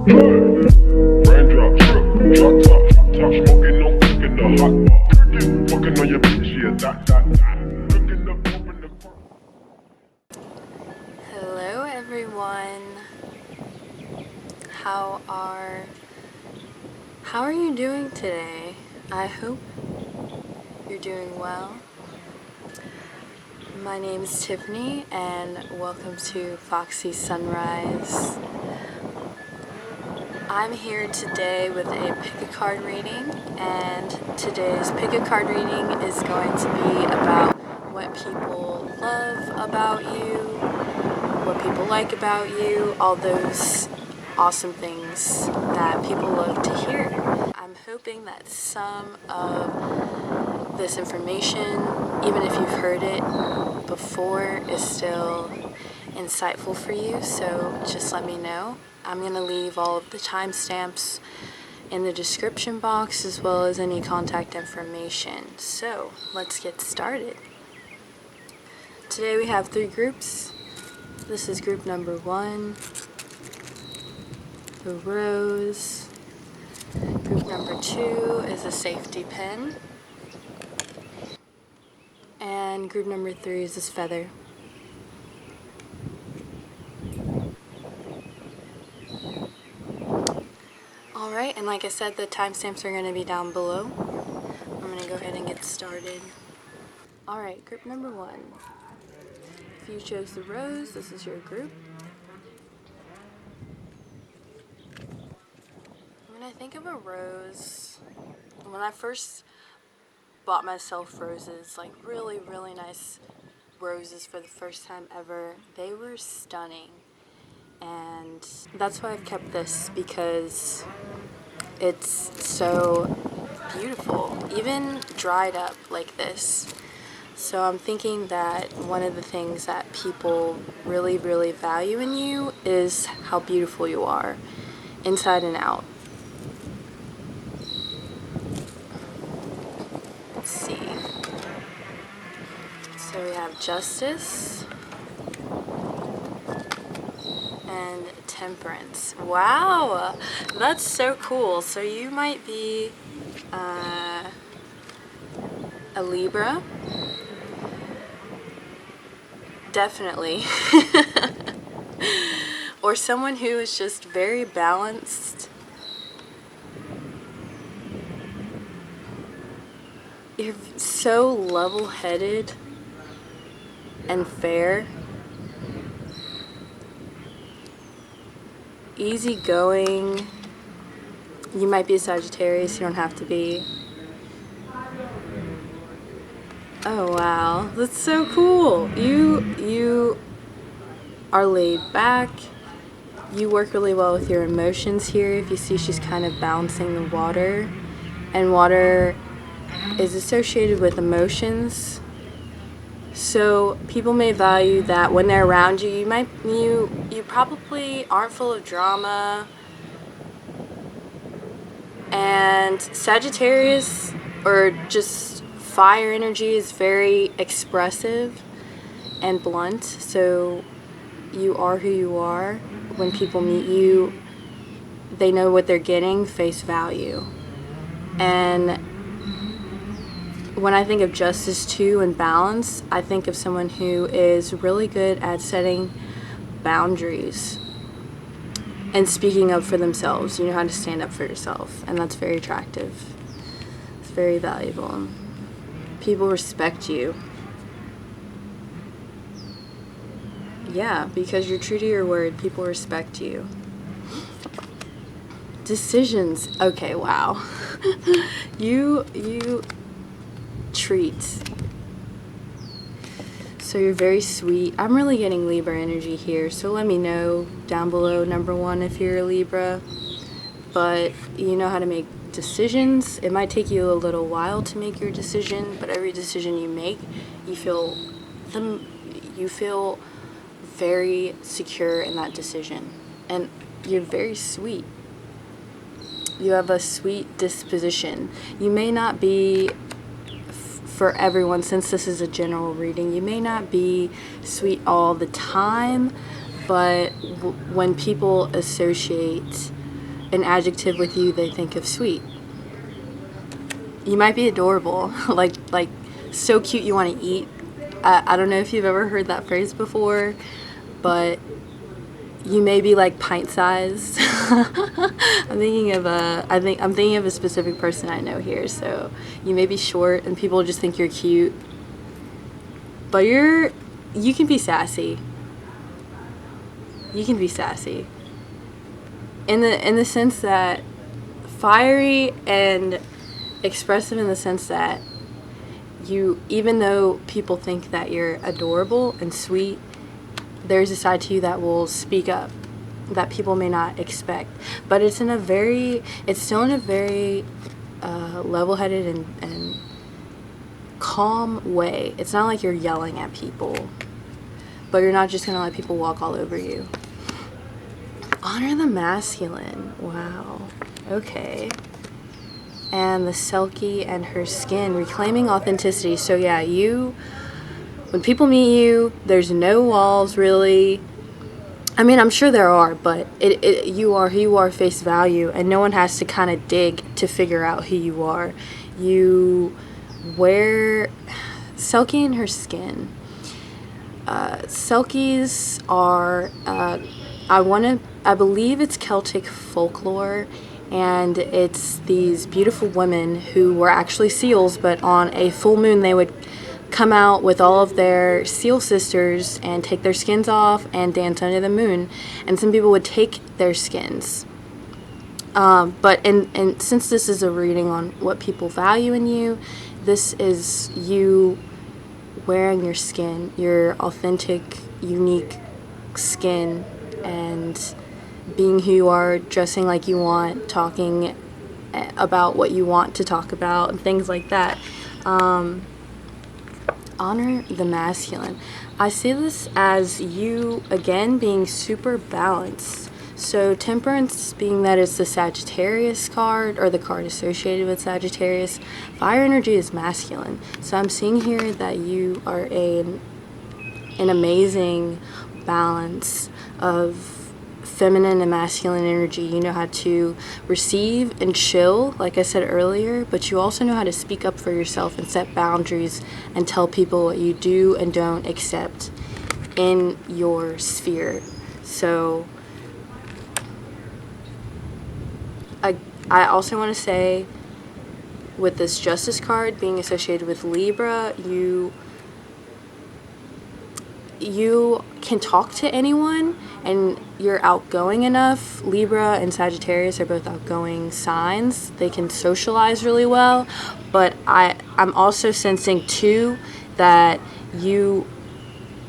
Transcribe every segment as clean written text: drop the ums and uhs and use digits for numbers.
Raindrop, drip, drop top, smoking, no cooking the hot pot. Fucking on your bitch, yeah, that. Cooking up, open the car. Hello everyone. How are you doing today? I hope you're doing well. My name is Tiffany and welcome to Foxey Sunrise. I'm here today with a pick a card reading, and today's pick a card reading is going to be about what people love about you, what people like about you, all those awesome things that people love to hear. I'm hoping that some of this information, even if you've heard it before, is still insightful for you, so just let me know. I'm going to leave all of the timestamps in the description box as well as any contact information. So let's get started. Today we have 3 groups. This is group number 1, the rose. Group number 2 is a safety pin. And group number 3 is this feather. Alright, and like I said, the timestamps are going to be down below. I'm going to go ahead and get started. Alright, group number 1. If you chose the rose, this is your group. When I think of a rose, when I first bought myself roses, like really, really nice roses for the first time ever, they were stunning. And that's why I've kept this, because it's so beautiful, even dried up like this. So I'm thinking that one of the things that people really, really value in you is how beautiful you are, inside and out. Let's see. So we have Justice and Temperance. Wow, that's so cool. So you might be a Libra. Definitely. Or someone who is just very balanced. You're so level-headed and fair. Easygoing. You might be a Sagittarius, you don't have to be. Oh wow, that's so cool. You are laid back. You work really well with your emotions here. If you see, she's kind of balancing the water, and water is associated with emotions. So people may value that when they're around you. You probably aren't full of drama. And Sagittarius, or just fire energy, is very expressive and blunt. So you are who you are. When people meet you, they know what they're getting, face value. And when I think of justice too and balance, I think of someone who is really good at setting boundaries and speaking up for themselves. You know how to stand up for yourself, and that's very attractive. It's very valuable. People respect you. Yeah, because you're true to your word, people respect you. Decisions. Okay, wow. You treat. So you're very sweet. I'm really getting Libra energy here, so let me know down below, number 1, if you're a Libra. But you know how to make decisions. It might take you a little while to make your decision, but every decision you make, you feel very secure in that decision. And you're very sweet. You have a sweet disposition. You may not be, for everyone, since this is a general reading, you may not be sweet all the time, but when people associate an adjective with you, they think of sweet. You might be adorable, like so cute you want to eat. I don't know if you've ever heard that phrase before, but you may be like pint sized. I'm thinking of a specific person I know here. So you may be short, and people just think you're cute, but you can be sassy. You can be sassy. In the sense that fiery and expressive, in the sense that you, even though people think that you're adorable and sweet, there's a side to you that will speak up that people may not expect. But it's still in a very level-headed and calm way. It's not like you're yelling at people, but you're not just gonna let people walk all over you. Honor the masculine. Wow. Okay. And the Selkie and her skin, reclaiming authenticity. So yeah, when people meet you, there's no walls really. I mean, I'm sure there are, but you are who you are, face value, and no one has to kind of dig to figure out who you are. You wear Selkie and her skin. Selkies are, I believe it's Celtic folklore, and it's these beautiful women who were actually seals, but on a full moon they would come out with all of their seal sisters and take their skins off and dance under the moon. And some people would take their skins. But since this is a reading on what people value in you, this is you wearing your skin, your authentic, unique skin, and being who you are, dressing like you want, talking about what you want to talk about, and things like that. Honor the masculine. I see this as you, again, being super balanced. So Temperance, being that it's the Sagittarius card, or the card associated with Sagittarius, fire energy is masculine. So I'm seeing here that you are an amazing balance of feminine and masculine energy. You know how to receive and chill, like I said earlier, but you also know how to speak up for yourself and set boundaries and tell people what you do and don't accept in your sphere. So I also want to say, with this Justice card being associated with Libra, you can talk to anyone, and you're outgoing enough. Libra and Sagittarius are both outgoing signs. They can socialize really well, but I'm also sensing too that you,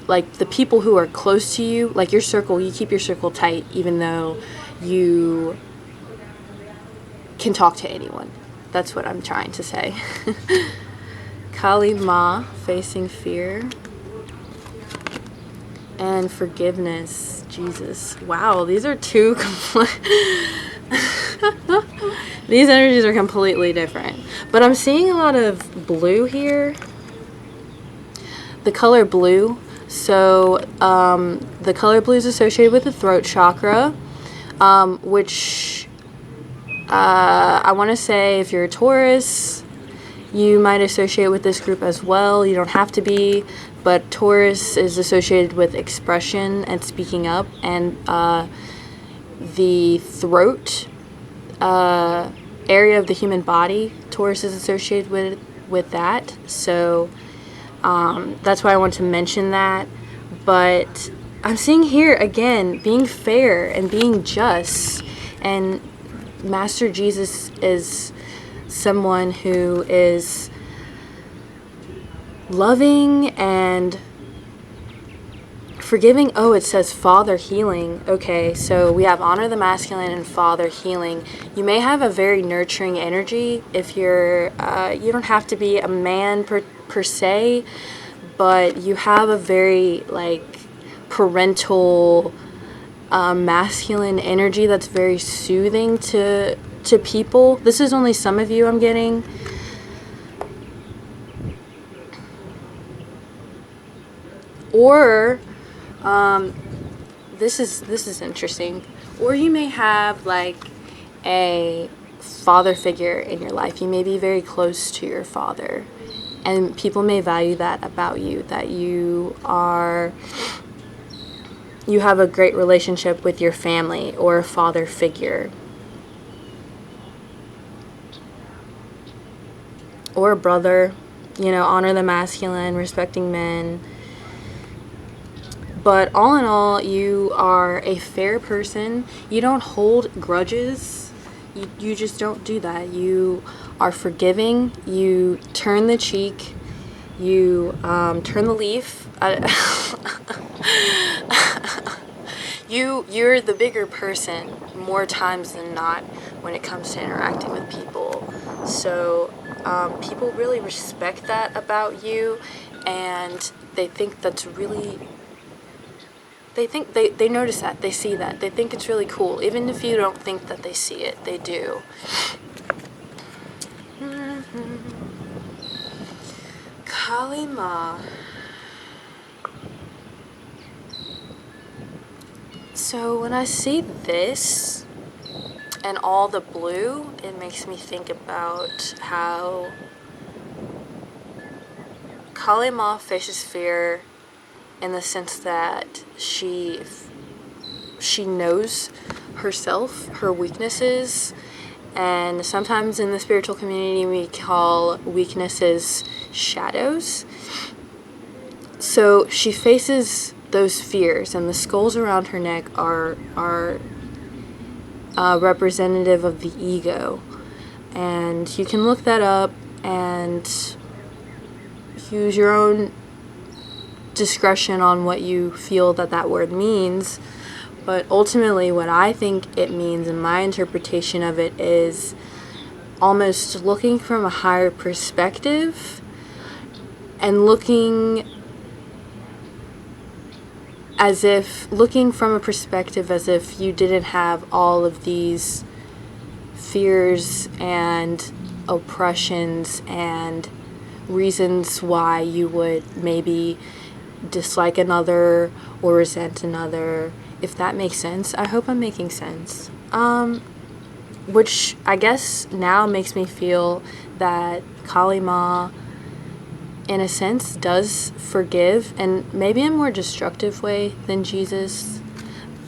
like, the people who are close to you, like your circle, you keep your circle tight even though you can talk to anyone. That's what I'm trying to say. Kali Ma, facing fear. And forgiveness. Jesus. Wow, these are two these energies are completely different. But I'm seeing a lot of blue here. The color blue. So the color blue is associated with the throat chakra, which I want to say, if you're a Taurus, you might associate with this group as well. You don't have to be, but Taurus is associated with expression and speaking up, and the throat area of the human body, Taurus is associated with that. So that's why I want to mention that. But I'm seeing here again being fair and being just, and Master Jesus is someone who is loving and forgiving. Oh, it says father healing. Okay, so we have honor the masculine and father healing. You may have a very nurturing energy if you're you don't have to be a man per se, but you have a very like parental masculine energy that's very soothing to people. This is only some of you I'm getting. Or this is interesting. Or you may have like a father figure in your life. You may be very close to your father, and people may value that about you, that you have a great relationship with your family or a father figure or a brother. Honor the masculine, respecting men. But all in all, you are a fair person. You don't hold grudges. You just don't do that. You are forgiving. You turn the cheek. You turn the leaf. You're the bigger person more times than not when it comes to interacting with people. So people really respect that about you, and they think that's really... They notice that, they see that, they think it's really cool. Even if you don't think that they see it, they do. Kali Ma. So when I see this and all the blue, it makes me think about how Kali Ma faces fear in the sense that she knows herself, her weaknesses, and sometimes in the spiritual community we call weaknesses shadows. So she faces those fears, and the skulls around her neck are representative of the ego. And you can look that up and use your own discretion on what you feel that word means. But ultimately what I think it means, and my interpretation of it, is almost looking from a higher perspective and looking from a perspective as if you didn't have all of these fears and oppressions and reasons why you would maybe dislike another or resent another, if that makes sense. I hope I'm making sense. Which I guess now makes me feel that Kali Ma, in a sense, does forgive, and maybe in a more destructive way than Jesus.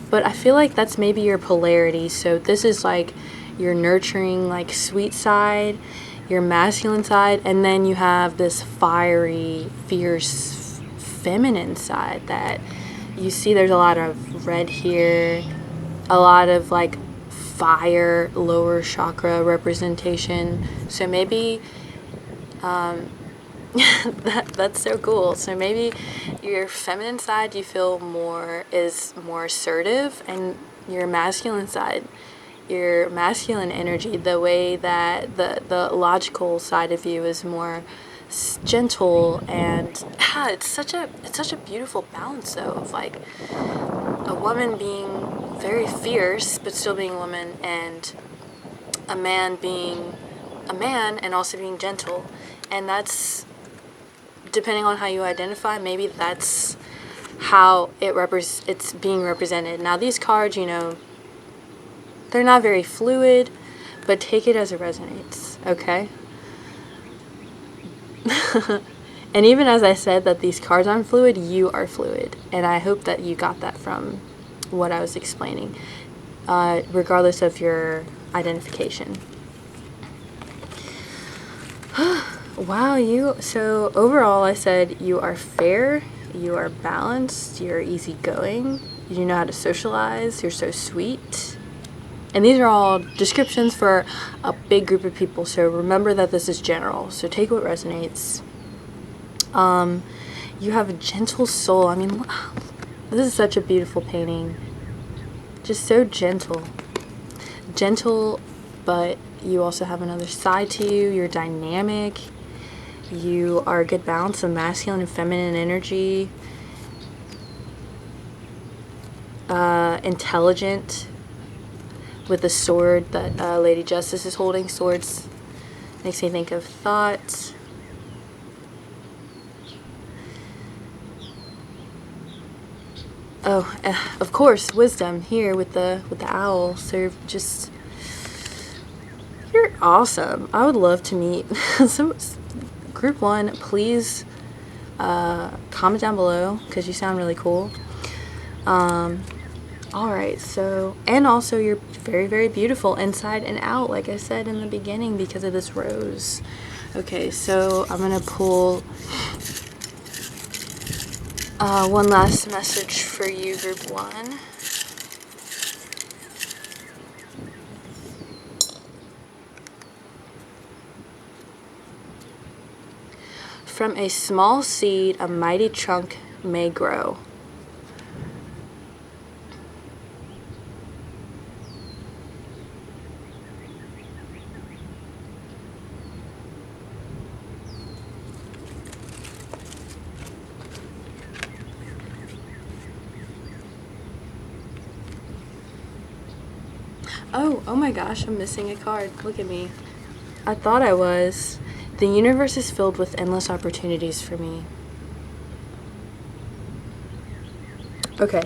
But I feel like that's maybe your polarity. So this is like your nurturing, like sweet side, your masculine side, and then you have this fiery, fierce, feminine side that you see. There's a lot of red here, a lot of like fire, lower chakra representation. So maybe that's so cool. So maybe your feminine side you feel is more assertive, and your masculine side, your masculine energy, the way that the logical side of you is more gentle. And it's such a beautiful balance though, of like a woman being very fierce but still being a woman, and a man being a man and also being gentle. And that's, depending on how you identify, maybe that's how it's being represented. Now these cards, they're not very fluid, but take it as it resonates, okay? And even as I said that these cards aren't fluid, you are fluid. And I hope that you got that from what I was explaining, regardless of your identification. Wow, so overall I said you are fair, you are balanced, you're easygoing, you know how to socialize, you're so sweet. And these are all descriptions for a big group of people, so remember that this is general, so take what resonates. You have a gentle soul. I mean, this is such a beautiful painting. Just so gentle. Gentle, but you also have another side to you. You're dynamic. You are a good balance of masculine and feminine energy. Intelligent, with the sword that Lady Justice is holding. Swords makes me think of thought. Oh, of course, wisdom here with the owl. So just You're awesome. I would love to meet some group 1. Please comment down below because you sound really cool. Alright, so, and also you're very, very beautiful inside and out, like I said in the beginning, because of this rose. Okay, so I'm gonna pull one last message for you, group 1. From a small seed, a mighty trunk may grow. Oh my gosh, I'm missing a card. Look at me. I thought I was. The universe is filled with endless opportunities for me. Okay,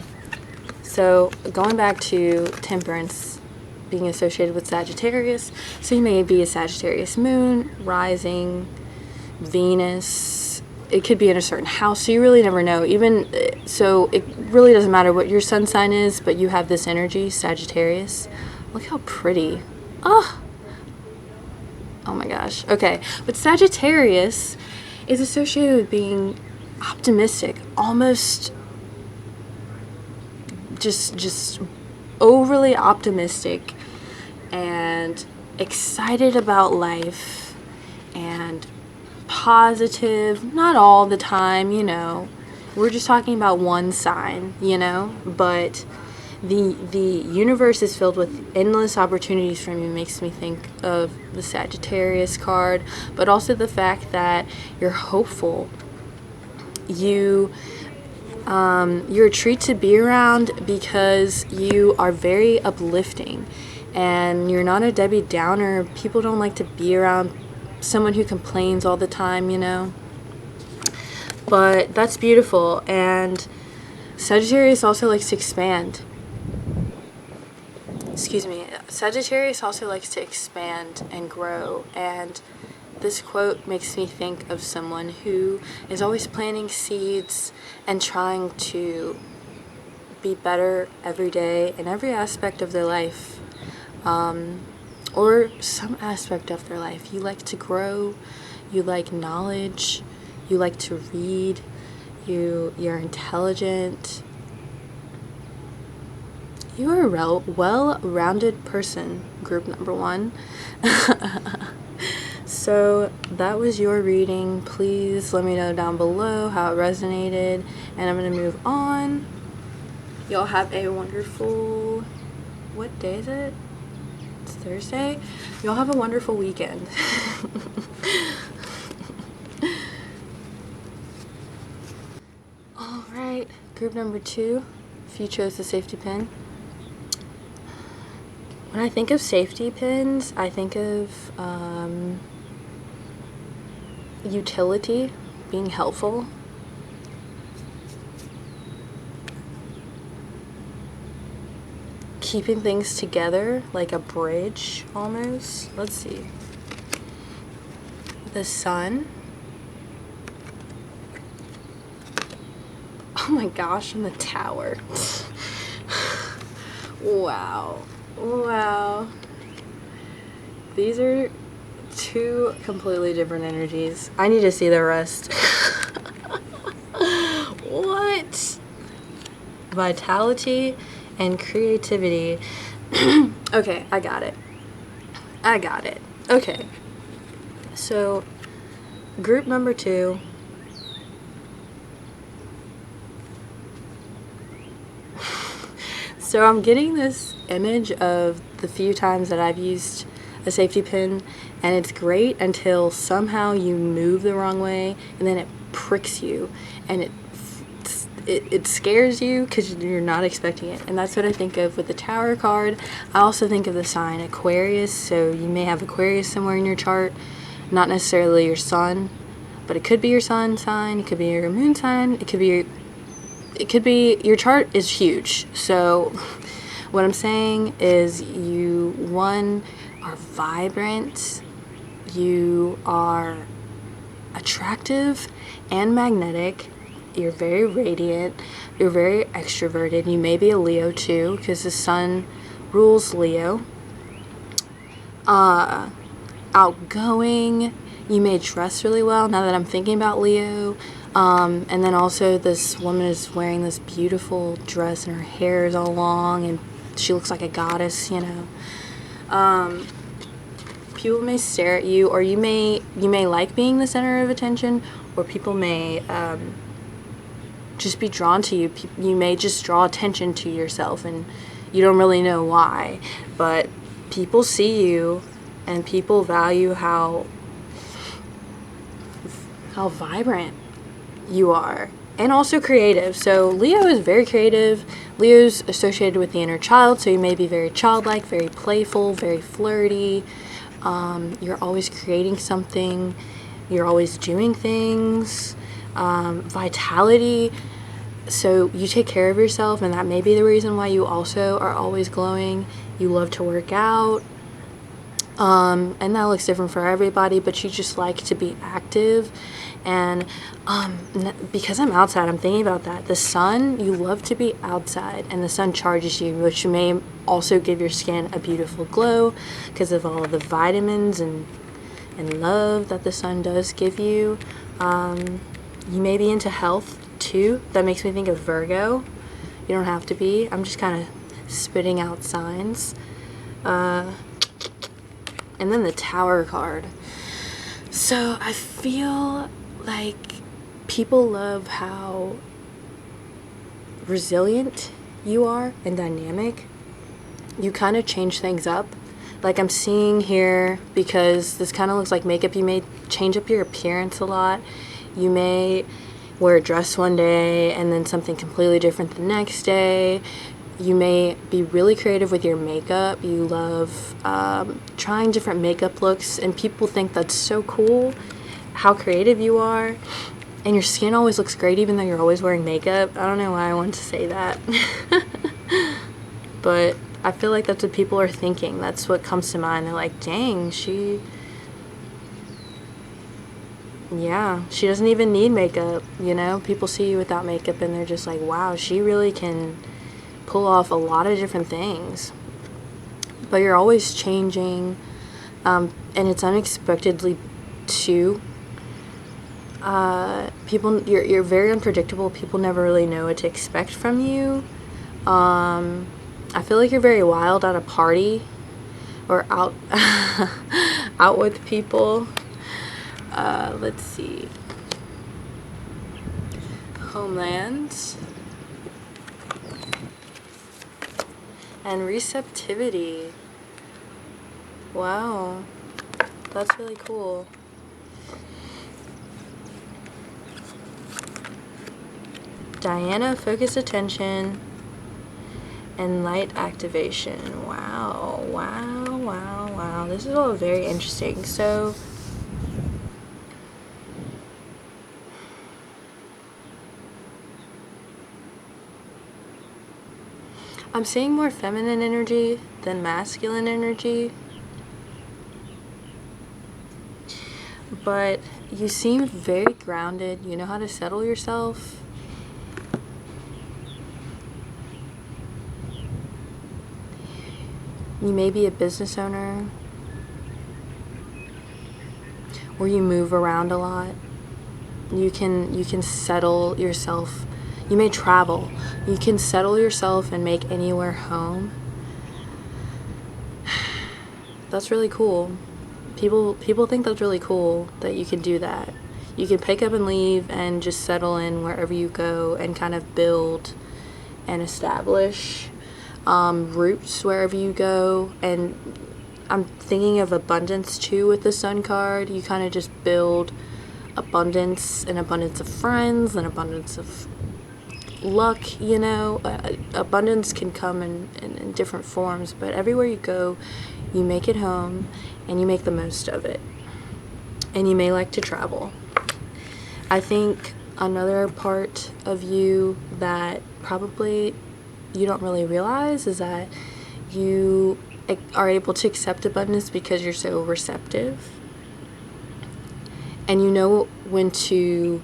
so going back to Temperance being associated with Sagittarius, so you may be a Sagittarius moon, rising, Venus. It could be in a certain house, so you really never know. Even so, it really doesn't matter what your sun sign is, but you have this energy, Sagittarius. Look how pretty. Oh my gosh. Okay, but Sagittarius is associated with being optimistic, almost just overly optimistic and excited about life and positive, not all the time, you know. We're just talking about one sign, you know, but the universe is filled with endless opportunities for me. Makes me think of the Sagittarius card, but also the fact that you're hopeful. You're a treat to be around because you are very uplifting and you're not a Debbie Downer. People don't like to be around someone who complains all the time, you know. But that's beautiful. And Sagittarius also likes to expand. Excuse me. Sagittarius also likes to expand and grow, and this quote makes me think of someone who is always planting seeds and trying to be better every day in every aspect of their life, or some aspect of their life. You like to grow, you like knowledge, you like to read, you're intelligent. You are a well-rounded person, group number 1. So that was your reading. Please let me know down below how it resonated, and I'm going to move on. Y'all have a wonderful, what day is it? It's Thursday. Y'all have a wonderful weekend. All right, group number 2, if you chose the safety pin. When I think of safety pins, I think of utility, being helpful. Keeping things together, like a bridge, almost. Let's see. The sun. Oh my gosh, and the tower. Wow. Wow. These are 2 completely different energies. I need to see the rest. What? Vitality and creativity. Okay, I got it. Okay. So, group number 2. So I'm getting this image of the few times that I've used a safety pin, and it's great until somehow you move the wrong way and then it pricks you and it scares you because you're not expecting it. And that's what I think of with the Tower card. I also think of the sign Aquarius, so you may have Aquarius somewhere in your chart, not necessarily your sun, but it could be your sun sign, it could be your moon sign, it could be your chart is huge. So what I'm saying is you, 1, are vibrant, you are attractive and magnetic, you're very radiant, you're very extroverted. You may be a Leo too, because the sun rules Leo. Outgoing, you may dress really well, now that I'm thinking about Leo. And then also this woman is wearing this beautiful dress and her hair is all long and she looks like a goddess, you know. People may stare at you, or you may like being the center of attention, or people may just be drawn to you. You may just draw attention to yourself and you don't really know why, but people see you and people value how vibrant you are, and also creative. So Leo is very creative. Leo's associated with the inner child, so you may be very childlike, very playful, very flirty. You're always creating something. You're always doing things. Vitality. So you take care of yourself, and that may be the reason why you also are always glowing. You love to work out. And that looks different for everybody, but you just like to be active. And because I'm outside, I'm thinking about that. The sun, you love to be outside, and the sun charges you, which may also give your skin a beautiful glow because of all of the vitamins and love that the sun does give you. You may be into health too. That makes me think of Virgo. You don't have to be. I'm just kind of spitting out signs. And then the Tower card. So I feel like people love how resilient you are and dynamic. You kind of change things up. Like I'm seeing here, because this kind of looks like makeup, you may change up your appearance a lot. You may wear a dress one day and then something completely different the next day. You may be really creative with your makeup. You love trying different makeup looks, and people think that's so cool, how creative you are. And your skin always looks great even though you're always wearing makeup. I don't know why I wanted to say that. But I feel like that's what people are thinking. That's what comes to mind. They're like, dang, she doesn't even need makeup, you know? People see you without makeup and they're just like, wow, she really can pull off a lot of different things. But you're always changing, and it's unexpectedly too. You're very unpredictable. People never really know what to expect from you. I feel like you're very wild at a party or out out with people. Let's see. Homelands. And receptivity. Wow. That's really cool. Diana, focus attention and light activation. Wow, wow, wow, wow. This is all very interesting. So I'm seeing more feminine energy than masculine energy. But you seem very grounded. You know how to settle yourself. You may be a business owner, or you move around a lot. You can settle yourself. You may travel. You can settle yourself and make anywhere home. That's really cool. People think that's really cool that you can do that. You can pick up and leave and just settle in wherever you go and kind of build and establish roots wherever you go. And I'm thinking of abundance too with the Sun card. You kind of just build abundance, an abundance of friends, an abundance of luck, you know. Abundance can come in different forms, but everywhere you go, you make it home and you make the most of it. And you may like to travel. I think another part of you that probably you don't really realize is that you are able to accept abundance because you're so receptive. And you know when to...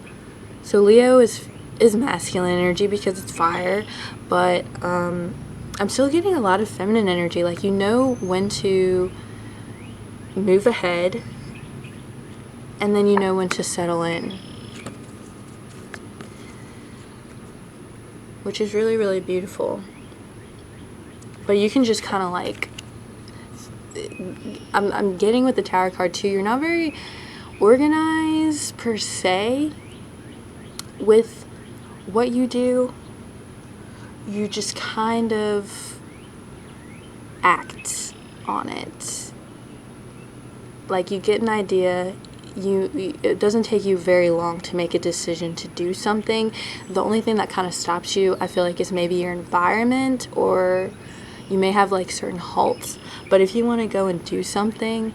So Leo is masculine energy because it's fire, but I'm still getting a lot of feminine energy. Like, you know when to move ahead, and then you know when to settle in, which is really, really beautiful. But you can just kind of like... I'm getting with the Tower card too, you're not very organized per se with what you do. You just kind of act on it. Like, you get an idea, it doesn't take you very long to make a decision to do something. The only thing that kind of stops you, I feel like, is maybe your environment, or you may have like certain halts. But if you want to go and do something,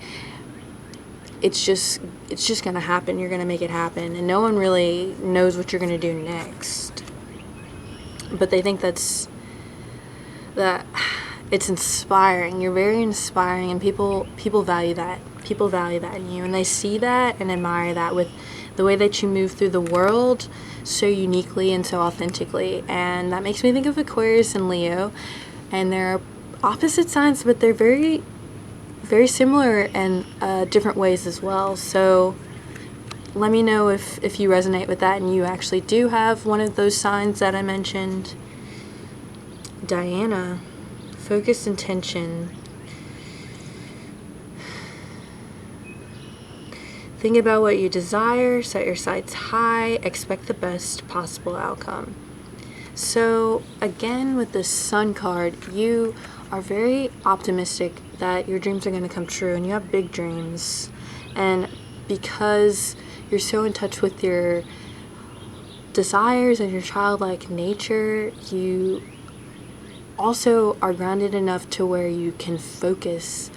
it's just gonna happen. You're gonna make it happen, and no one really knows what you're gonna do next. But they think that it's inspiring. You're very inspiring, and people value that. People value that in you, and they see that and admire that with the way that you move through the world so uniquely and so authentically. And that makes me think of Aquarius and Leo, and they're opposite signs, but they're very, very similar in different ways as well. So let me know if you resonate with that and you actually do have one of those signs that I mentioned. Diana, focused intention. Think about what you desire, set your sights high, expect the best possible outcome. So again, with this Sun card, you are very optimistic that your dreams are going to come true, and you have big dreams. And because you're so in touch with your desires and your childlike nature, you also are grounded enough to where you can focus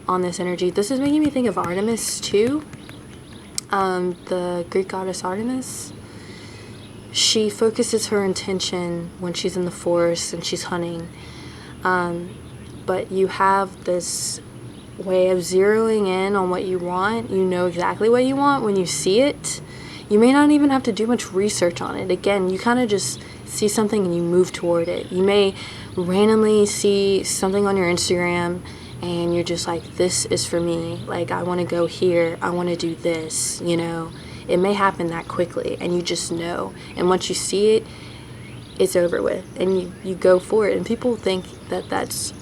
on this energy. This is making me think of Artemis too, the Greek goddess Artemis. She focuses her intention when she's in the forest and she's hunting. But you have this way of zeroing in on what you want. You know exactly what you want when you see it. You may not even have to do much research on it. Again, you kind of just see something and you move toward it. You may randomly see something on your Instagram and you're just like, this is for me. Like, I want to go here. I want to do this, you know. It may happen that quickly, and you just know. And once you see it, it's over with, and you go for it. And people think that that's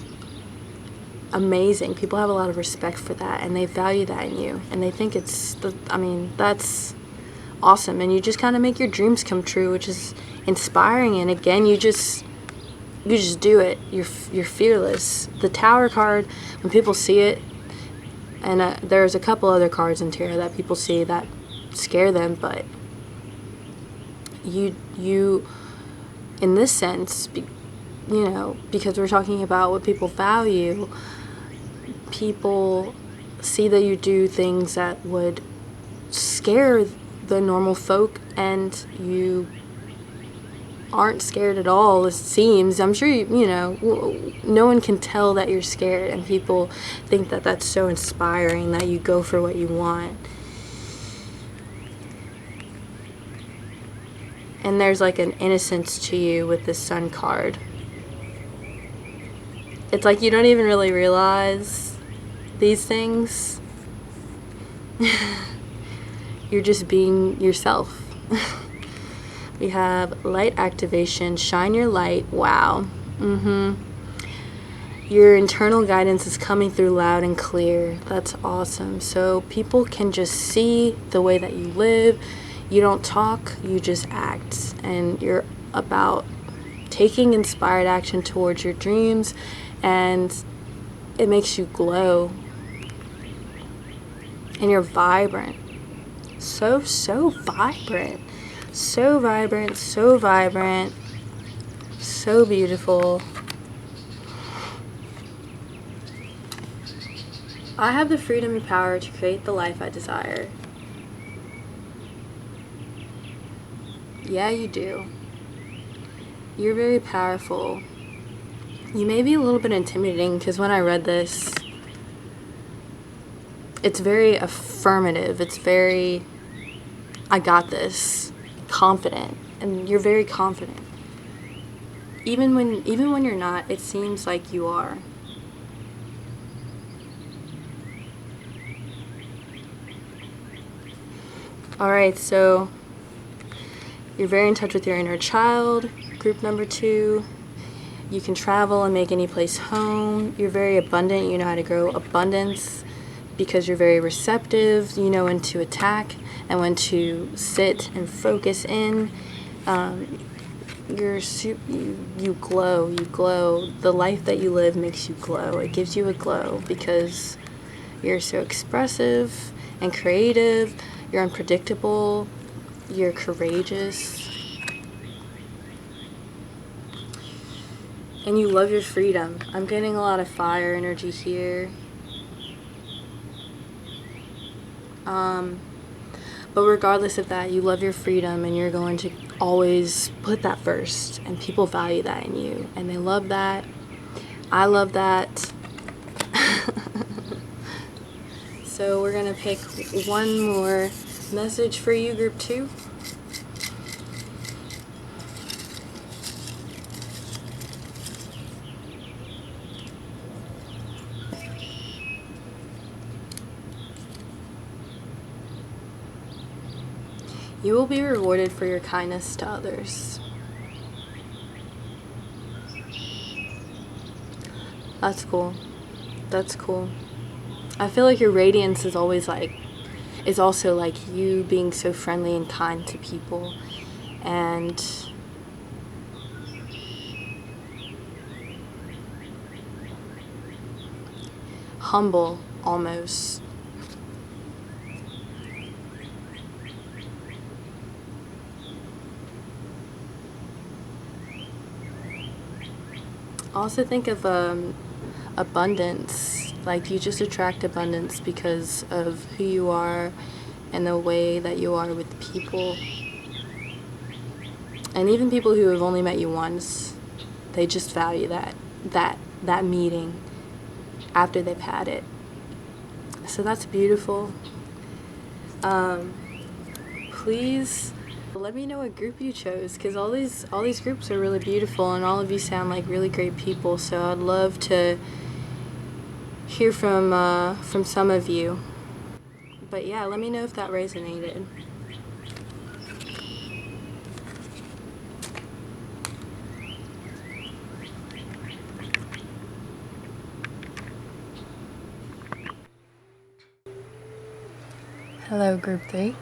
amazing. People have a lot of respect for that, and they value that in you, and they think that's awesome. And you just kind of make your dreams come true, which is inspiring. And again, you just do it. You're fearless. The Tower card, when people see it, and there's a couple other cards in tarot that people see that scare them, but you in this sense, you know, because we're talking about what people value, people see that you do things that would scare the normal folk, and you aren't scared at all, it seems. I'm sure you know, no one can tell that you're scared, and people think that that's so inspiring that you go for what you want. And there's like an innocence to you with the Sun card. It's like you don't even really realize these things. You're just being yourself. We have light activation, shine your light. Wow. Your internal guidance is coming through loud and clear. That's awesome. So people can just see the way that you live. You don't talk, you just act, and you're about taking inspired action towards your dreams, and it makes you glow, and you're vibrant, so vibrant, so vibrant, so vibrant, so beautiful. I have the freedom and power to create the life I desire. Yeah, you do. You're very powerful. You may be a little bit intimidating because when I read this, it's very affirmative. It's very, I got this, confident, and you're very confident. Even when you're not, it seems like you are. Alright, so you're very in touch with your inner child. Group number 2. You can travel and make any place home. You're very abundant. You know how to grow abundance because you're very receptive. You know when to attack and when to sit and focus in. You glow. The life that you live makes you glow. It gives you a glow because you're so expressive and creative. You're unpredictable. You're courageous. And you love your freedom. I'm getting a lot of fire energy here. But regardless of that, you love your freedom and you're going to always put that first. And people value that in you. And they love that. I love that. So we're going to pick one more message for you, group 2. You will be rewarded for your kindness to others. That's cool. That's cool. I feel like your radiance is always is also like you being so friendly and kind to people and humble almost. Also think of abundance. Like you just attract abundance because of who you are and the way that you are with people. And even people who have only met you once, they just value that meeting after they've had it. So that's beautiful. Please let me know what group you chose, because all these groups are really beautiful and all of you sound like really great people. So I'd love to hear from some of you. But yeah, let me know if that resonated. Hello, group 3.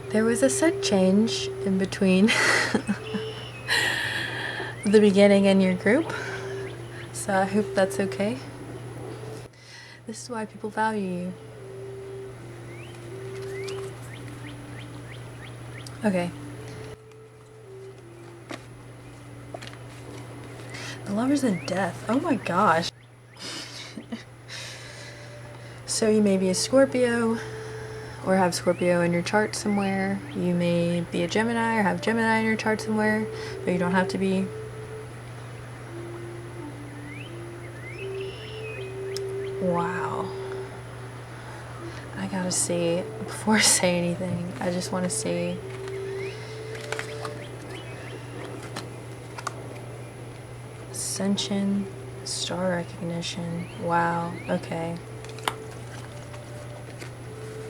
There was a set change in between the beginning and your group, so I hope that's okay. This is why people value you. Okay. The Lovers in Death. Oh my gosh. So you may be a Scorpio or have Scorpio in your chart somewhere. You may be a Gemini or have Gemini in your chart somewhere, but you don't have to be. Wow. I gotta see, before I say anything, I just want to see. Ascension, star recognition. Wow, okay.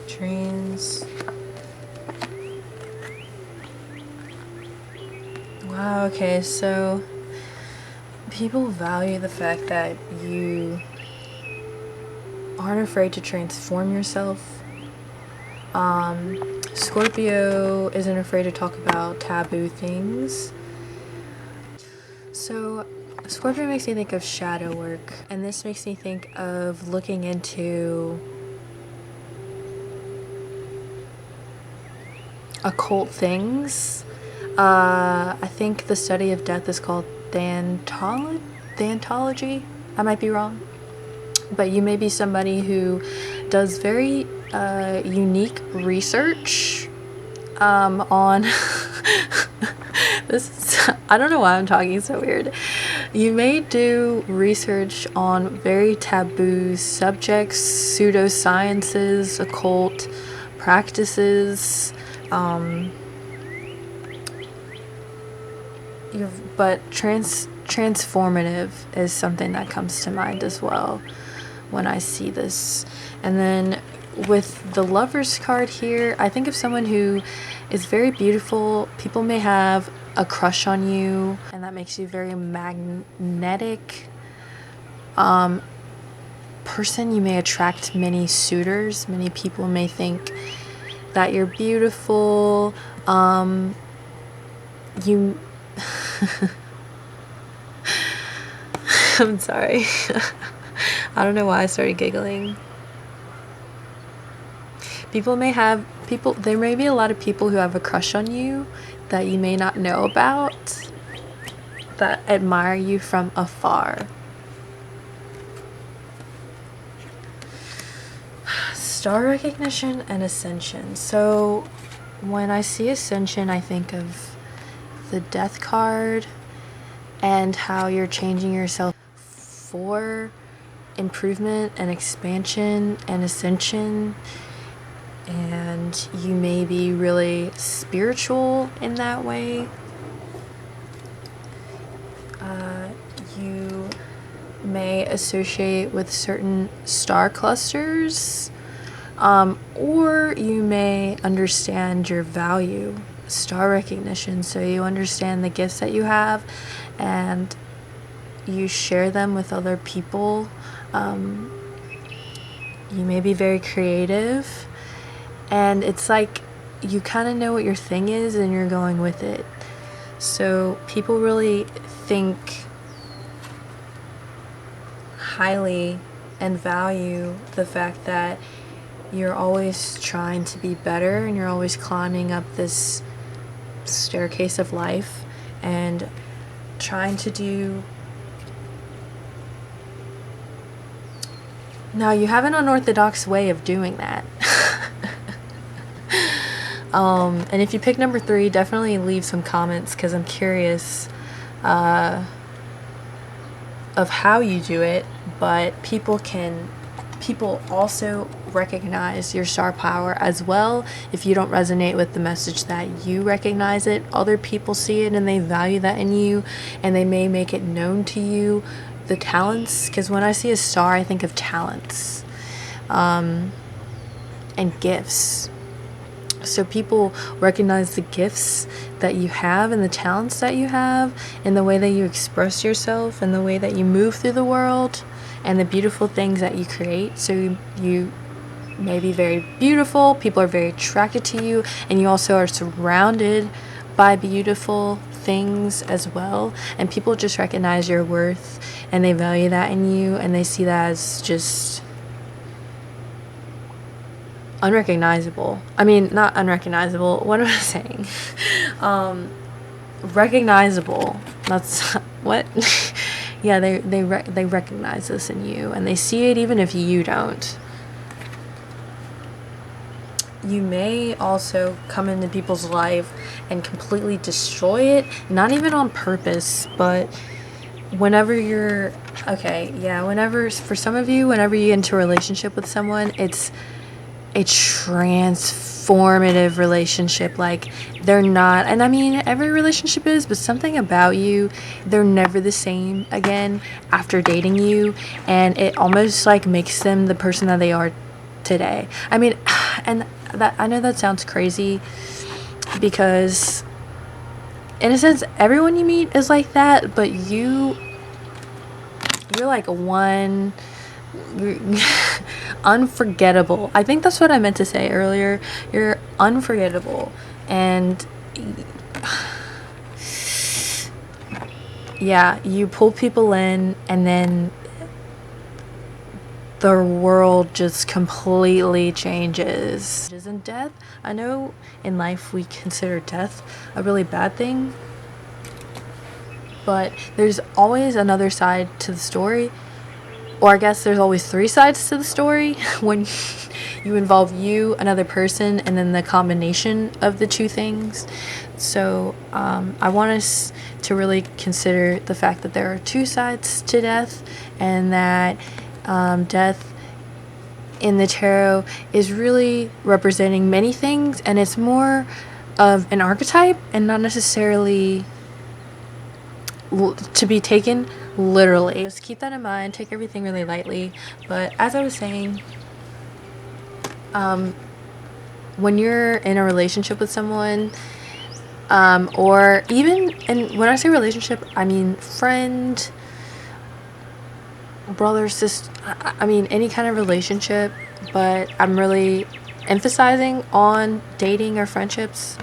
Dreams. Wow, okay, so people value the fact that you aren't afraid to transform yourself. Scorpio isn't afraid to talk about taboo things. So Scorpio makes me think of shadow work, and this makes me think of looking into occult things. I think the study of death is called Thantology. I might be wrong. But you may be somebody who does very unique research on I don't know why I'm talking so weird. You may do research on very taboo subjects, pseudosciences, occult practices, but transformative is something that comes to mind as well when I see this. And then with the Lovers card here, I think of someone who is very beautiful. People may have a crush on you, and that makes you very magnetic person. You may attract many suitors. Many people may think that you're beautiful. You I'm sorry. I don't know why I started giggling. There may be a lot of people who have a crush on you that you may not know about, that admire you from afar. Star recognition and ascension. So when I see ascension, I think of the Death card and how you're changing yourself for improvement and expansion and ascension. And you may be really spiritual in that way. You may associate with certain star clusters, or you may understand your value. Star recognition, so you understand the gifts that you have and you share them with other people. You may be very creative, and it's like you kind of know what your thing is and you're going with it. So people really think highly and value the fact that you're always trying to be better and you're always climbing up this staircase of life and trying to do. Now, you have an unorthodox way of doing that. And if you pick number 3, definitely leave some comments, because I'm curious of how you do it. But people also recognize your star power as well. If you don't resonate with the message that you recognize it, other people see it and they value that in you, and they may make it known to you. The talents, because when I see a star, I think of talents and gifts. So people recognize the gifts that you have and the talents that you have, and the way that you express yourself and the way that you move through the world and the beautiful things that you create. So you may be very beautiful, people are very attracted to you, and you also are surrounded by beautiful things as well, and people just recognize your worth and they value that in you, and they see that as just unrecognizable. I mean, not unrecognizable, what am I saying? Recognizable. That's what. Yeah, they recognize this in you, and they see it even if you don't. You may also come into people's life and completely destroy it, not even on purpose, but whenever for some of you, whenever you get into a relationship with someone, it's a transformative relationship. Like, they're not, and I mean, every relationship is, but something about you, they're never the same again after dating you, and it almost like makes them the person that they are today. I mean, and that, I know that sounds crazy, because in a sense everyone you meet is like that, but you're like one unforgettable. I think that's what I meant to say earlier. You're unforgettable, and yeah, you pull people in, and then the world just completely changes. Isn't death? I know in life we consider death a really bad thing, but there's always another side to the story. or I guess there's always 3 sides to the story when you involve you, another person, and then the combination of the 2 things. So I want us to really consider the fact that there are 2 sides to death, and that death in the tarot is really representing many things, and it's more of an archetype and not necessarily to be taken literally. Just keep that in mind, take everything really lightly. But as I was saying, when you're in a relationship with someone, or even, and when I say relationship, I mean friend, brother, sister, I mean any kind of relationship, but I'm really emphasizing on dating or friendships.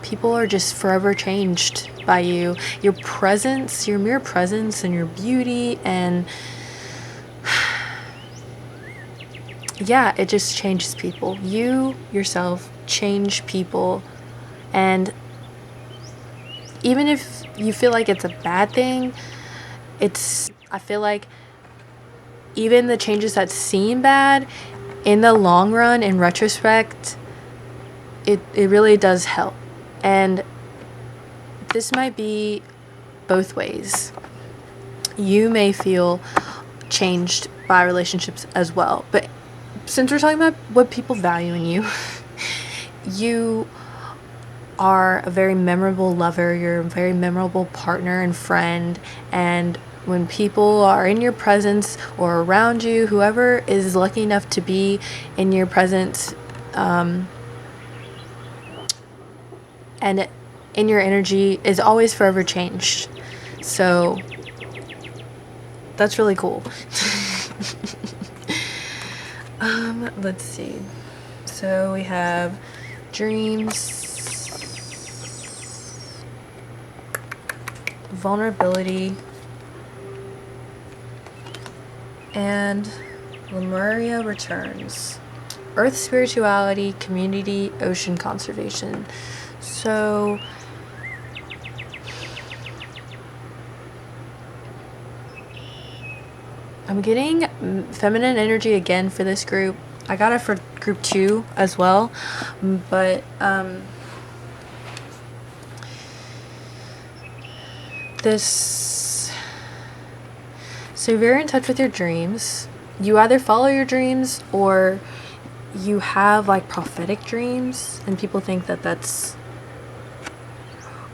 People are just forever changed by you. Your presence, your mere presence, and your beauty, and yeah, it just changes people. You yourself change people, and even if you feel like it's a bad thing, I feel like even the changes that seem bad, in the long run, in retrospect, it really does help. And this might be both ways. You may feel changed by relationships as well, but since we're talking about what people value in you, you are a very memorable lover, you're a very memorable partner and friend, and when people are in your presence or around you, whoever is lucky enough to be in your presence, and in your energy, is always forever changed. So that's really cool. Let's see. So we have dreams, vulnerability, and Lemuria returns. Earth spirituality, community, ocean conservation. So I'm getting feminine energy again for this group. I got it for group 2 as well, but so you're very in touch with your dreams. You either follow your dreams or you have like prophetic dreams, and people think that that's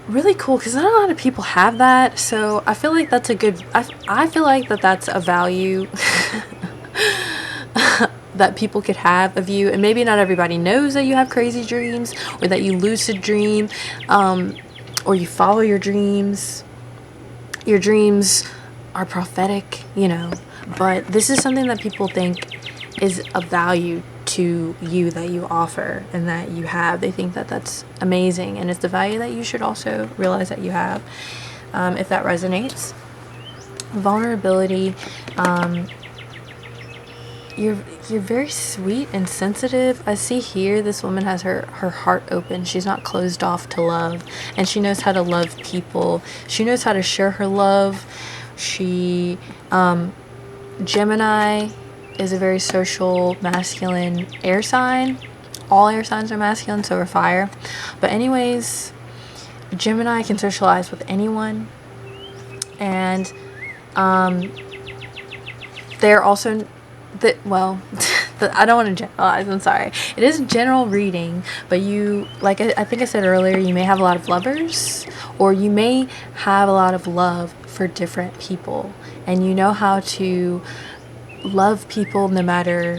really cool because not a lot of people have that. So I feel like that's a good, I feel like that's a value that people could have of you. And maybe not everybody knows that you have crazy dreams, or that you lucid dream, or you follow your dreams. Your dreams are prophetic, you know, but this is something that people think is of value to you, that you offer and that you have. They think that that's amazing, and it's the value that you should also realize that you have, if that resonates. Vulnerability, you're very sweet and sensitive. I see here this woman has her heart open. She's not closed off to love, and she knows how to love people. She knows how to share her love. She Gemini is a very social, masculine air sign. All air signs are masculine, so are fire. But anyways, Gemini can socialize with anyone, and they're also I don't want to generalize, I'm sorry. It is a general reading, but you, like I think I said earlier, you may have a lot of lovers, or you may have a lot of love for different people, and you know how to love people no matter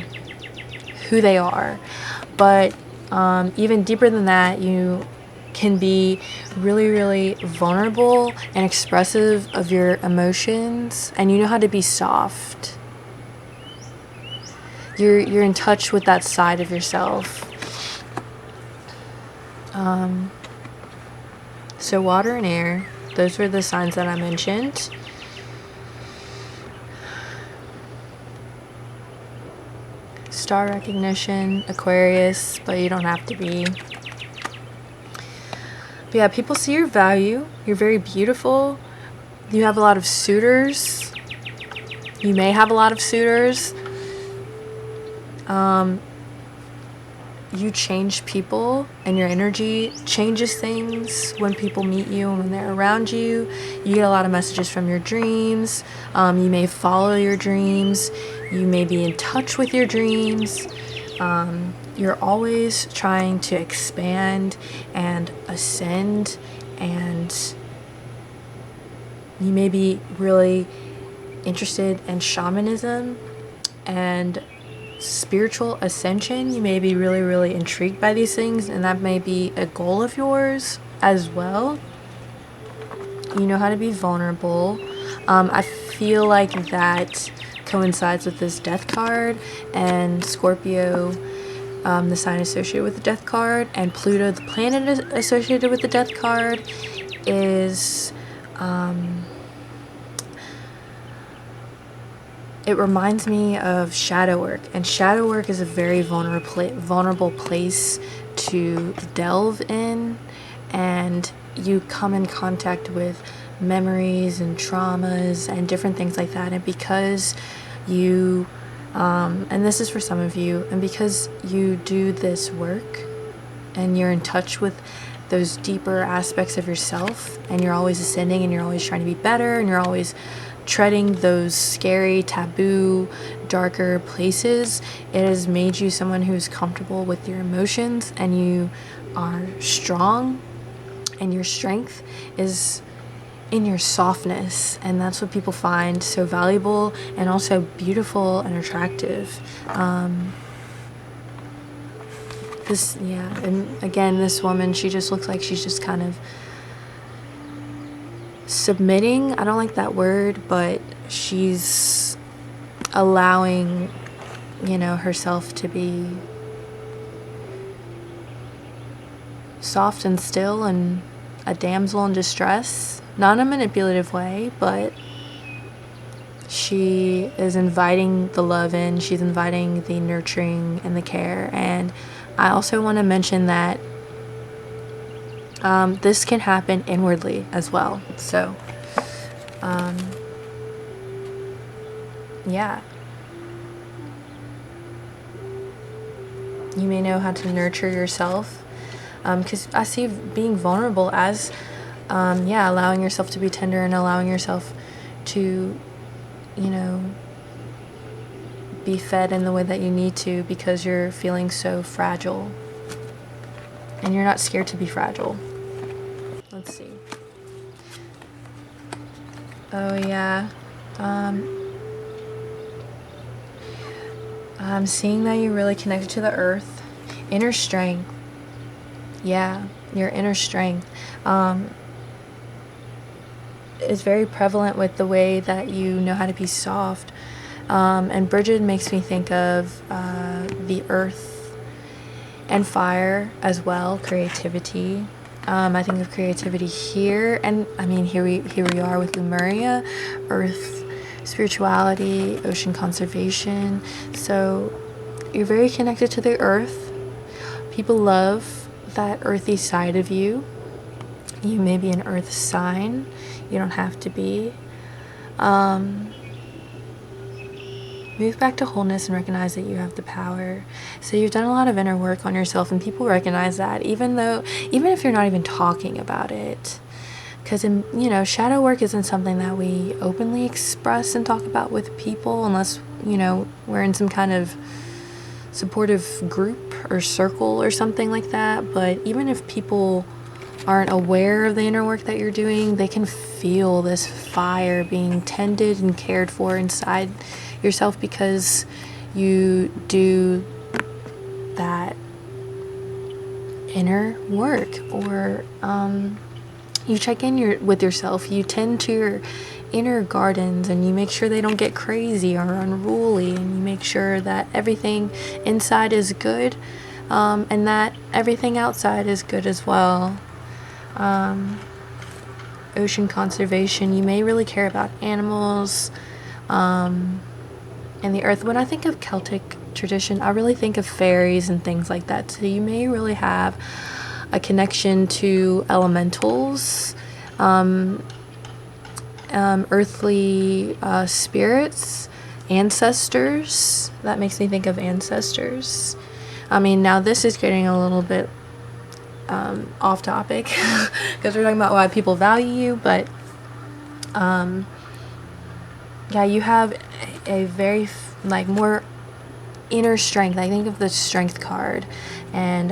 who they are. But even deeper than that, you can be really, really vulnerable and expressive of your emotions, and you know how to be soft. You're in touch with that side of yourself. So water and air, those were the signs that I mentioned. Star recognition, Aquarius, but you don't have to be. But yeah, people see your value. You're very beautiful. You have a lot of suitors. You may have a lot of suitors. You change people, and your energy changes things when people meet you and when they're around you. You get a lot of messages from your dreams. You may follow your dreams. You may be in touch with your dreams. You're always trying to expand and ascend, and you may be really interested in shamanism and spiritual ascension. You may be really, really intrigued by these things, and that may be a goal of yours as well. You know how to be vulnerable. I feel like that coincides with this death card, and Scorpio, the sign associated with the death card, and Pluto, the planet associated with the death card, is it reminds me of shadow work, and shadow work is a very vulnerable place to delve in, and you come in contact with memories and traumas and different things like that. And because you and this is for some of you, and because you do this work and you're in touch with those deeper aspects of yourself, and you're always ascending, and you're always trying to be better, and you're always treading those scary, taboo, darker places, it has made you someone who's comfortable with your emotions, and you are strong, and your strength is in your softness, and that's what people find so valuable and also beautiful and attractive. And again, this woman, she just looks like she's just kind of submitting. I don't like that word, but she's allowing, herself to be soft and still and a damsel in distress. Not in a manipulative way, but she is inviting the love in. She's inviting the nurturing and the care. And I also want to mention that this can happen inwardly as well. So, yeah. You may know how to nurture yourself. Because I see being vulnerable as, allowing yourself to be tender and allowing yourself to, be fed in the way that you need to, because you're feeling so fragile. And you're not scared to be fragile. Let's see. Oh, yeah. I'm seeing that you're really connected to the earth. Inner strength. Yeah, your inner strength is very prevalent with the way that you know how to be soft. And Bridget makes me think of the earth and fire as well, creativity. I think of creativity here, and here we are with Lemuria, earth, spirituality, ocean conservation. So you're very connected to the earth. People love that earthy side of you. You may be an earth sign. You don't have to be. Move back to wholeness and recognize that you have the power. So you've done a lot of inner work on yourself, and people recognize that, even if you're not even talking about it. Because shadow work isn't something that we openly express and talk about with people, unless we're in some kind of supportive group or circle or something like that. But even if people aren't aware of the inner work that you're doing, they can feel this fire being tended and cared for inside yourself, because you do that inner work, or you check in with yourself. You tend to your inner gardens, and you make sure they don't get crazy or unruly, and you make sure that everything inside is good, and that everything outside is good as well. Ocean conservation, you may really care about animals and the earth. When I think of Celtic tradition, I really think of fairies and things like that. So you may really have a connection to elementals, earthly spirits, ancestors. That makes me think of ancestors. I mean, now this is getting a little bit off topic because we're talking about why people value you, but yeah, you have a very like more inner strength. I think of the strength card, and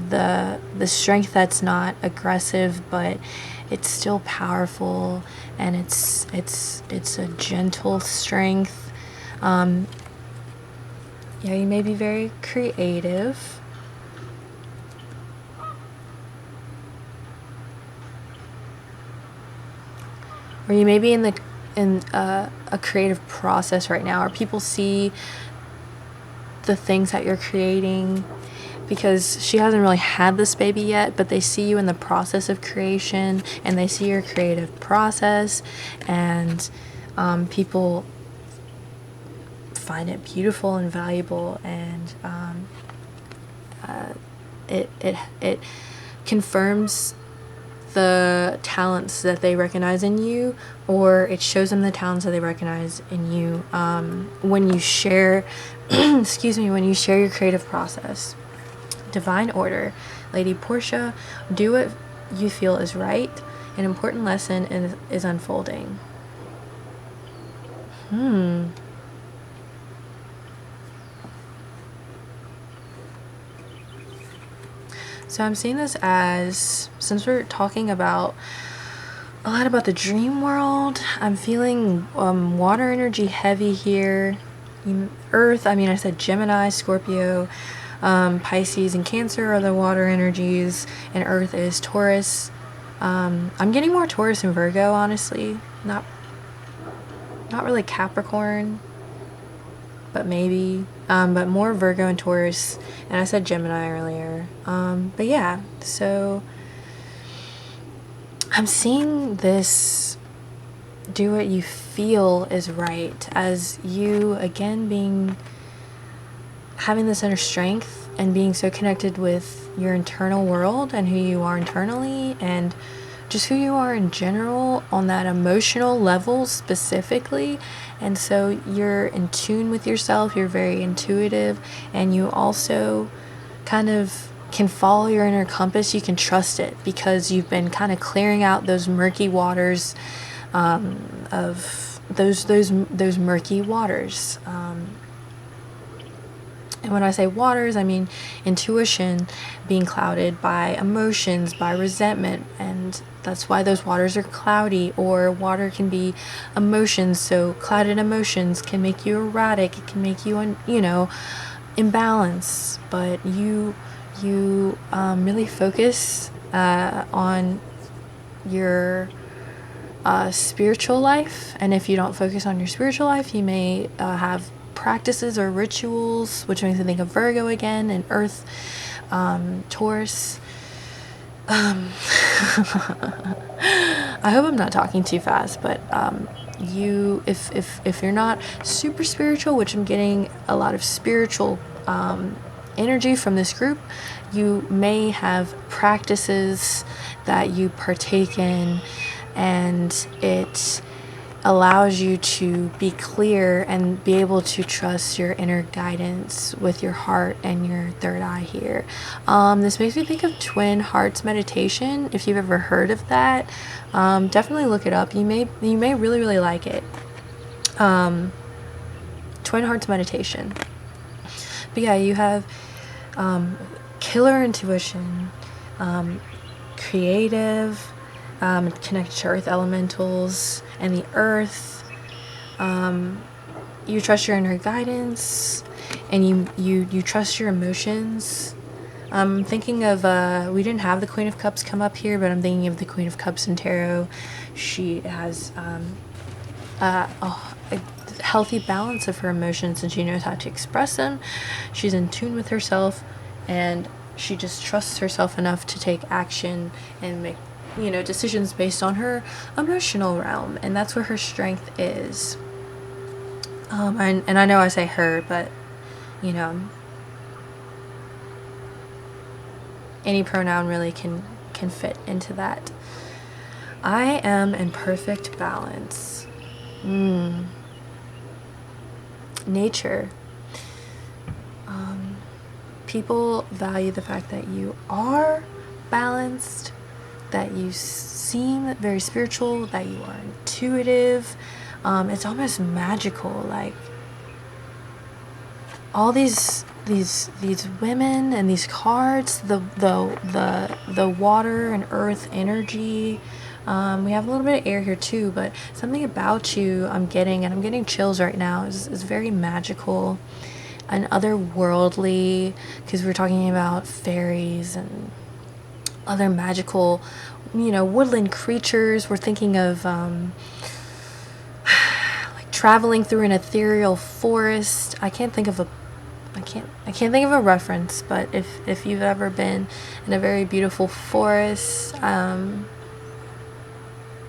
the strength that's not aggressive, but it's still powerful, and it's a gentle strength. Yeah, you may be very creative. Or you may be in a creative process right now, or people see the things that you're creating, because she hasn't really had this baby yet, but they see you in the process of creation, and they see your creative process, and people find it beautiful and valuable, and it confirms the talents that they recognize in you, or it shows them the talents that they recognize in you when you share when you share your creative process. Divine order. Lady Portia, do what you feel is right. An important lesson is unfolding. So I'm seeing this as, since we're talking about a lot about the dream world, I'm feeling water energy heavy here. Earth, I mean, I said Gemini, Scorpio, Pisces, and Cancer are the water energies, and Earth is Taurus. I'm getting more Taurus and Virgo, honestly. Not really Capricorn, but maybe. But more Virgo and Taurus, and I said Gemini earlier. But yeah, so I'm seeing this do what you feel is right, as you again having this inner strength and being so connected with your internal world and who you are internally, and just who you are in general on that emotional level specifically. And so you're in tune with yourself, you're very intuitive, and you also kind of can follow your inner compass. You can trust it because you've been kind of clearing out those murky waters of those murky waters. And when I say waters, I mean intuition being clouded by emotions, by resentment, and that's why those waters are cloudy. Or water can be emotions, so clouded emotions can make you erratic, it can make you imbalanced. But you really focus on your spiritual life, and if you don't focus on your spiritual life, you may have practices or rituals, which makes me think of Virgo again, and Earth, Taurus. I hope I'm not talking too fast, but if you're not super spiritual, which I'm getting a lot of spiritual energy from this group, you may have practices that you partake in, and it allows you to be clear and be able to trust your inner guidance with your heart and your third eye here. This makes me think of Twin Hearts meditation. If you've ever heard of that, definitely look it up. You may really, really like it. Twin Hearts meditation. But yeah, you have killer intuition, creative, connected to earth elementals and the earth. You trust your inner guidance, and you trust your emotions. I'm thinking of we didn't have the Queen of Cups come up here, but I'm thinking of the Queen of Cups in tarot. She has a healthy balance of her emotions, and she knows how to express them. She's in tune with herself, and she just trusts herself enough to take action and make decisions based on her emotional realm, and that's where her strength is. And I know I say her, but any pronoun really can fit into that. I am in perfect balance. Nature. People value the fact that you are balanced, that you seem very spiritual, that you are intuitive. It's almost magical. Like all these women and these cards, the water and earth energy. We have a little bit of air here too, but something about you I'm getting chills right now, is very magical and otherworldly, because we're talking about fairies and other magical, woodland creatures. We're thinking of like traveling through an ethereal forest. I can't think of a reference, but if you've ever been in a very beautiful forest,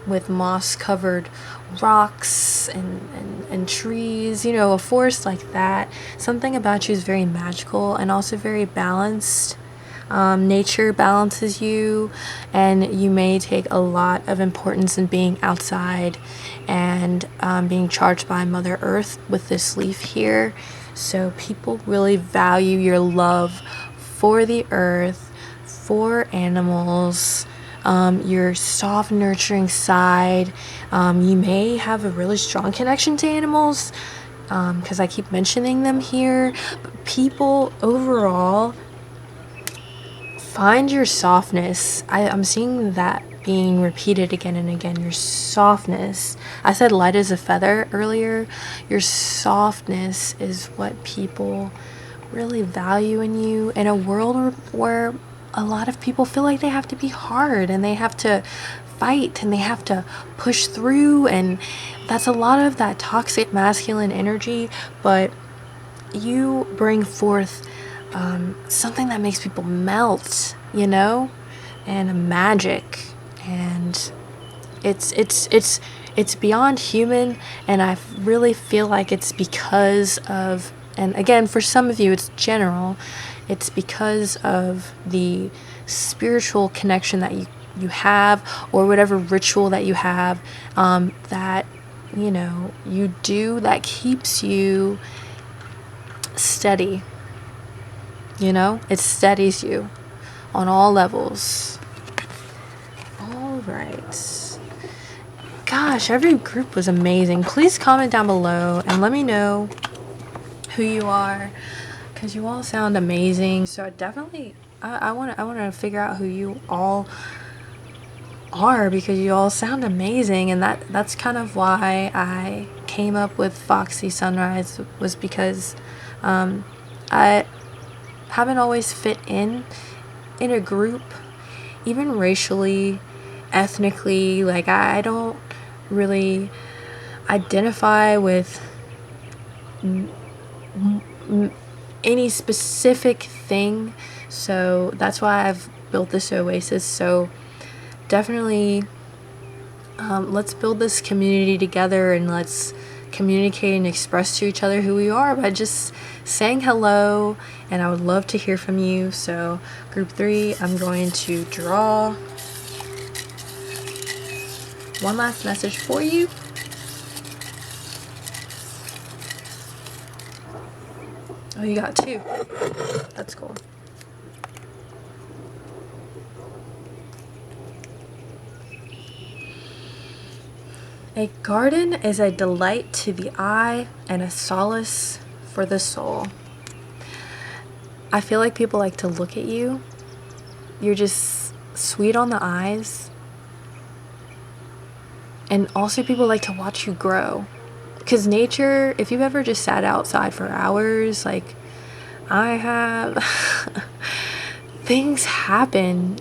with moss covered rocks and trees, a forest like that, something about you is very magical and also very balanced. Nature balances you, and you may take a lot of importance in being outside and being charged by Mother Earth with this leaf here. So people really value your love for the earth, for animals, your soft, nurturing side. You may have a really strong connection to animals, because I keep mentioning them here. But people overall find your softness. I'm seeing that being repeated again and again. Your softness. I said light as a feather earlier. Your softness is what people really value in you, in a world where a lot of people feel like they have to be hard and they have to fight and they have to push through, and that's a lot of that toxic masculine energy. But you bring forth something that makes people melt, and magic, and it's beyond human. And I really feel like it's because of, and again, for some of you it's general, it's because of the spiritual connection that you have, or whatever ritual that you have, that you do, that keeps you steady. It steadies you on all levels. All right. Gosh, every group was amazing. Please comment down below and let me know who you are, because you all sound amazing. So I want to figure out who you all are, because you all sound amazing. And that's kind of why I came up with Foxey Sunrise, was because I haven't always fit in a group, even racially, ethnically. Like I don't really identify with any specific thing, so that's why I've built this oasis. So definitely let's build this community together, and let's communicate and express to each other who we are by just saying hello. And I would love to hear from you. So group 3, I'm going to draw one last message for you. Oh, you got 2. That's cool. A garden is a delight to the eye and a solace for the soul. I feel like people like to look at you. You're just sweet on the eyes. And also people like to watch you grow. Because nature, if you've ever just sat outside for hours, like I have, things happen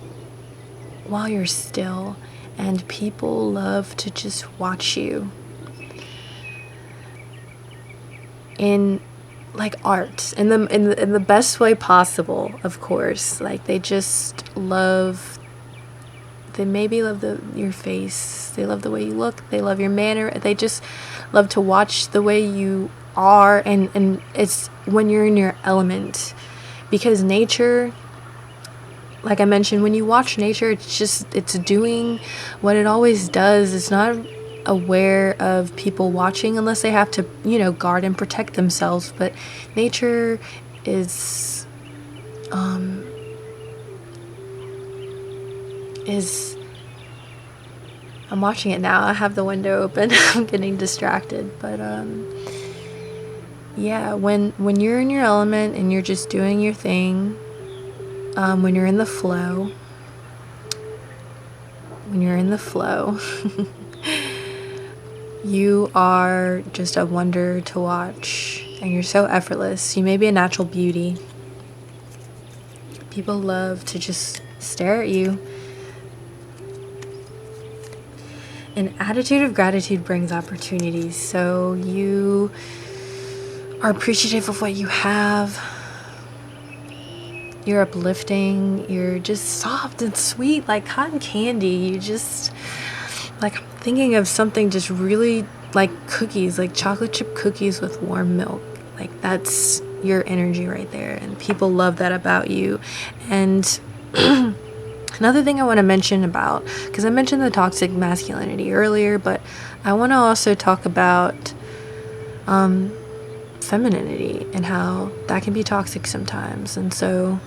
while you're still, and people love to just watch you. In like art, in the best way possible, of course. Like they just love, they maybe love your face, they love the way you look, they love your manner, they just love to watch the way you are, and it's when you're in your element, because nature like I mentioned, when you watch nature, it's doing what it always does. It's not aware of people watching unless they have to, guard and protect themselves. But nature is I'm watching it now. I have the window open. I'm getting distracted, but yeah, when you're in your element and you're just doing your thing, when you're in the flow, you are just a wonder to watch, and you're so effortless. You may be a natural beauty. People love to just stare at you. An attitude of gratitude brings opportunities, so you are appreciative of what you have. You're uplifting. You're just soft and sweet like cotton candy. You just, like, I'm thinking of something just really like cookies, like chocolate chip cookies with warm milk. Like, that's your energy right there, and people love that about you. And another thing I want to mention about, because I mentioned the toxic masculinity earlier, but I want to also talk about femininity and how that can be toxic sometimes. And so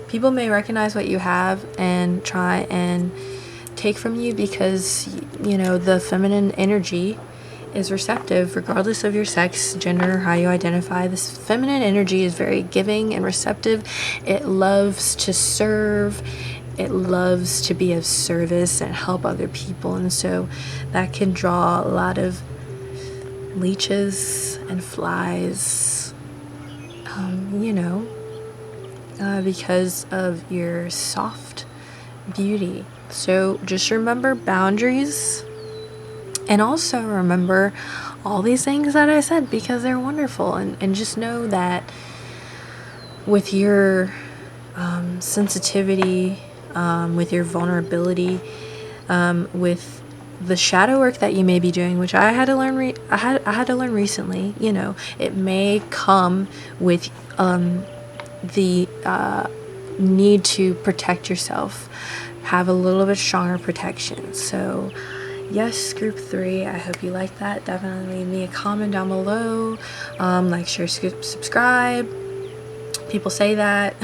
people may recognize what you have and try and take from you because, the feminine energy is receptive regardless of your sex, gender, how you identify. This feminine energy is very giving and receptive. It loves to serve. It loves to be of service and help other people. And so that can draw a lot of leeches and flies, because of your soft beauty. So just remember boundaries, and also remember all these things that I said because they're wonderful. And just know that with your sensitivity, with your vulnerability, with the shadow work that you may be doing, which I had to learn. I had to learn recently. It may come with the need to protect yourself, have a little bit stronger protection. So yes, group 3, I hope you like that. Definitely leave me a comment down below. Like, share, subscribe. People say that.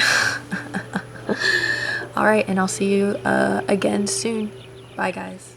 All right, and I'll see you again soon. Bye, guys.